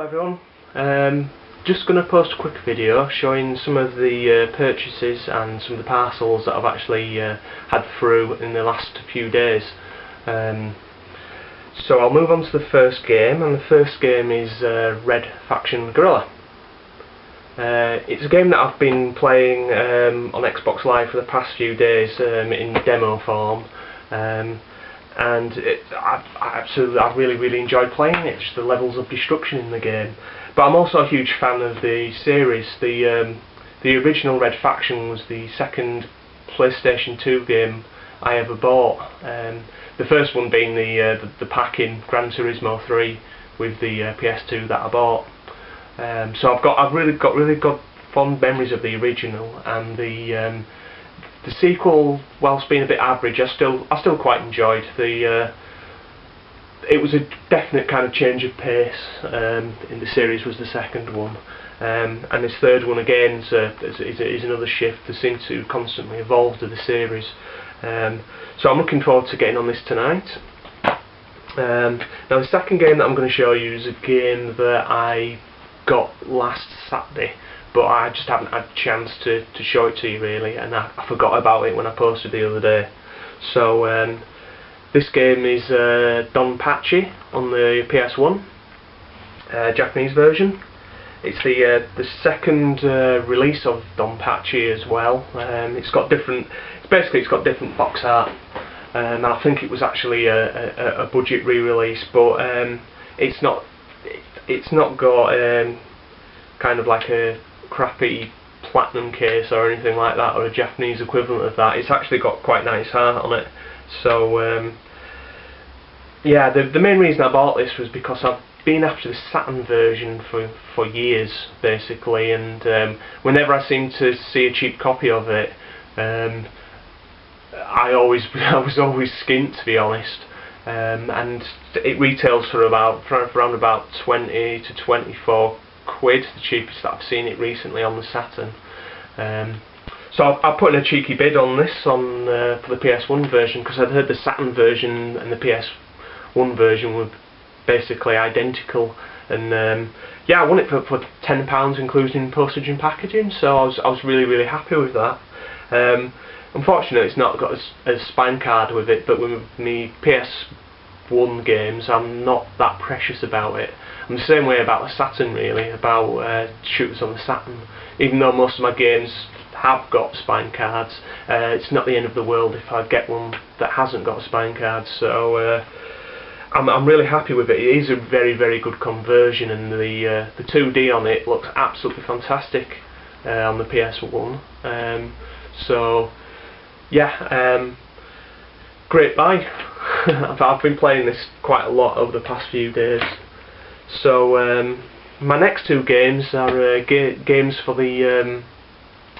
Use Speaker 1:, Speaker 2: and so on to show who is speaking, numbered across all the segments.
Speaker 1: everyone, just going to post a quick video showing some of the purchases and some of the parcels that I've actually had through in the last few days. So I'll move on to the first game, and the first game is Red Faction Guerrilla. It's a game that I've been playing on Xbox Live for the past few days in demo form. And I really enjoyed playing it, just the levels of destruction in the game. But I'm also a huge fan of the series. The original Red Faction was the second PlayStation 2 game I ever bought. The first one being the pack-in Gran Turismo 3 with the PS2 that I bought. So I've really got fond memories of the original, and the sequel, whilst being a bit average, I still quite enjoyed. It was a definite kind of change of pace in the series. Was the second one, and this third one again is another shift. They seem to constantly evolve to the series. So I'm looking forward to getting on this tonight. Now the second game that I'm going to show you is a game that I got last Saturday, but I just haven't had a chance to show it to you really, and I forgot about it when I posted the other day. So this game is Donpachi on the PS1, Japanese version. It's the second release of Donpachi as well. It's got different box art, and I think it was actually a budget re-release, but it's not got kind of like a crappy platinum case or anything like that, or a Japanese equivalent of that. It's actually got quite nice art on it. So yeah, the main reason I bought this was because I've been after the Saturn version for years basically, and whenever I seem to see a cheap copy of it, I was always skint, to be honest. And it retails for around about 20 to 24 quid, the cheapest that I've seen it recently on the Saturn. So I put in a cheeky bid on this for the PS1 version, because I'd heard the Saturn version and the PS1 version were basically identical, and yeah, I won it for £10 including postage and packaging, so I was really happy with that. Unfortunately it's not got a spine card with it, but with me PS1 games I'm not that precious about it. I'm the same way about the Saturn really, about shooters on the Saturn. Even though most of my games have got spine cards, it's not the end of the world if I get one that hasn't got a spine card. So I'm really happy with it. It is a very good conversion, and the 2D on it looks absolutely fantastic on the PS1. So yeah, great buy. I've been playing this quite a lot over the past few days. So my next two games are games for the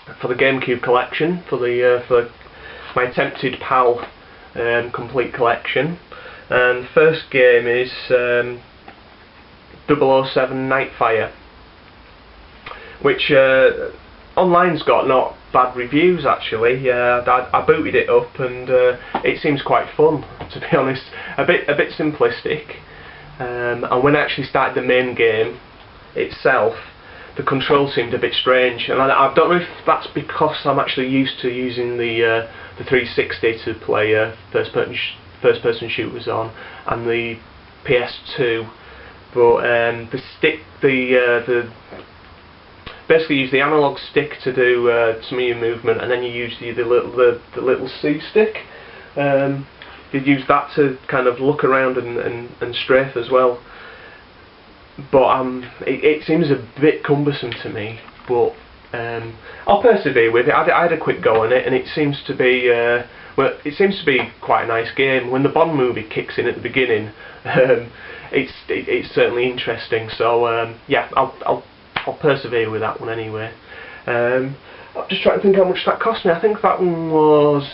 Speaker 1: GameCube collection, for my attempted PAL complete collection. And the first game is 007 Nightfire, which online's got not bad reviews actually. I booted it up, and it seems quite fun, to be honest. A bit simplistic, and when I actually started the main game itself, the controls seemed a bit strange, and I don't know if that's because I'm actually used to using the 360 to play first person shooters on, and the PS2, but the stick, basically use the analog stick to do some of your movement, and then you use the little C stick. You use that to kind of look around and strafe as well. But it seems a bit cumbersome to me. But I'll persevere with it. I had a quick go on it, and it seems to be it seems to be quite a nice game. When the Bond movie kicks in at the beginning, it's certainly interesting. So yeah, I'll persevere with that one anyway. I'm just trying to think how much that cost me. I think that one was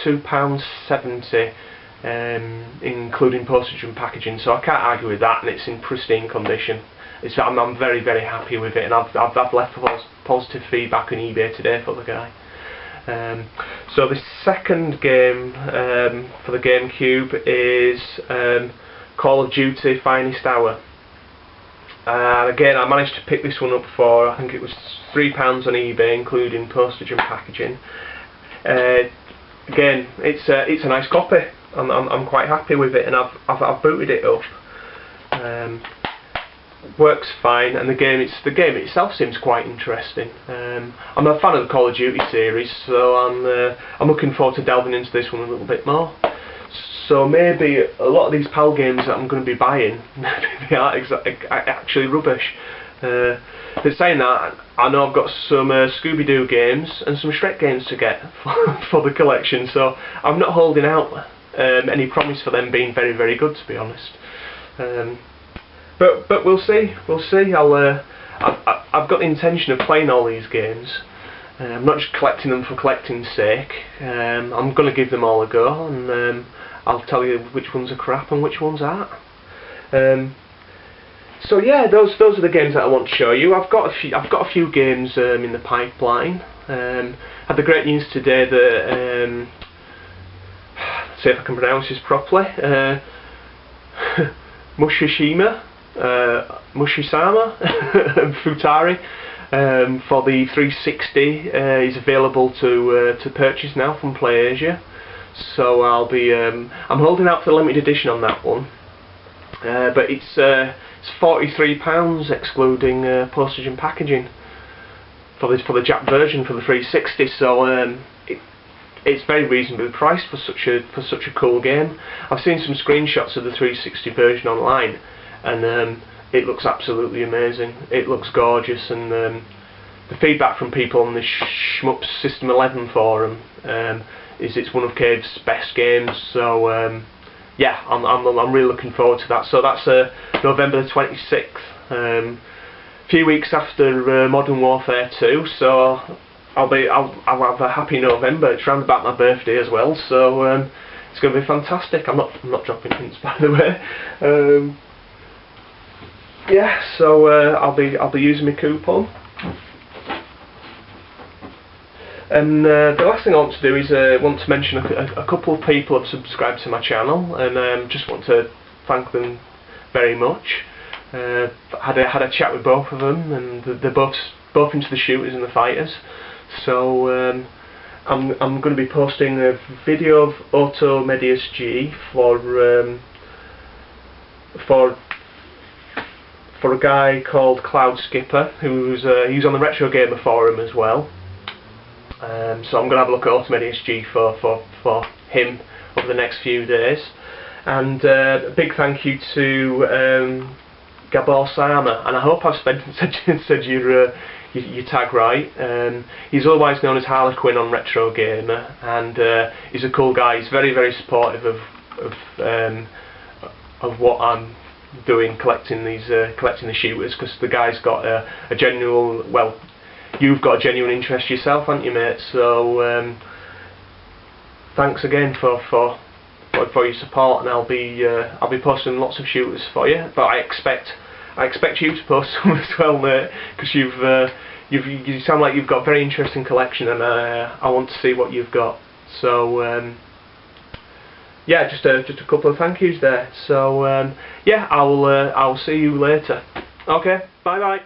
Speaker 1: £2.70, including postage and packaging. So I can't argue with that, and it's in pristine condition. I'm very happy with it, and I've left positive feedback on eBay today for the guy. So the second game for the GameCube is Call of Duty Finest Hour. Again, I managed to pick this one up for, I think it was £3 on eBay, including postage and packaging. Again, it's a nice copy. I'm quite happy with it, and I've booted it up. Works fine, and the game itself seems quite interesting. I'm a fan of the Call of Duty series, so I'm looking forward to delving into this one a little bit more. So maybe a lot of these PAL games that I'm going to be buying, maybe they aren't actually rubbish. But saying that, I know I've got some Scooby-Doo games and some Shrek games to get for the collection, so I'm not holding out any promise for them being very, very good, to be honest. But we'll see. I've got the intention of playing all these games. I'm not just collecting them for collecting's sake. I'm going to give them all a go, and I'll tell you which ones are crap and which ones aren't. So yeah, those are the games that I want to show you. I've got a few games in the pipeline. Had the great news today that see if I can pronounce this properly. Mushisama Futari for the 360 is available to purchase now from PlayAsia. So I'll be I'm holding out for the limited edition on that one, but it's £43 excluding postage and packaging for the Jap version for the 360. So it's very reasonably priced for such a cool game. I've seen some screenshots of the 360 version online, and it looks absolutely amazing. It looks gorgeous, and the feedback from people on the Shmups System 11 forum is it's one of Cave's best games. So yeah, I'm really looking forward to that. So that's November the 26th, a few weeks after Modern Warfare 2. So I'll have a happy November. It's round about my birthday as well, so it's going to be fantastic. I'm not dropping hints, by the way. Yeah, so I'll be using my coupon. And the last thing I want to do is want to mention a couple of people have subscribed to my channel, and just want to thank them very much. Had a chat with both of them, and they're both into the shooters and the fighters. So I'm going to be posting a video of Auto Medius G for a guy called Cloud Skipper, who's on the Retro Gamer forum as well. So I'm going to have a look at Auto Medius G for him over the next few days. And a big thank you to Gabor Sama, and I hope I've said your tag right. He's otherwise known as Harlequin on Retro Gamer, and he's a cool guy. He's very, very supportive of what I'm doing, collecting the shooters, because the guy's got a genuine, well, you've got a genuine interest yourself, haven't you, mate? So thanks again for your support, and I'll be posting lots of shooters for you. But I expect you to post some as well, mate, because you sound like you've got a very interesting collection, and I want to see what you've got. So yeah, just a couple of thank yous there. So yeah, I'll see you later. Okay, bye bye.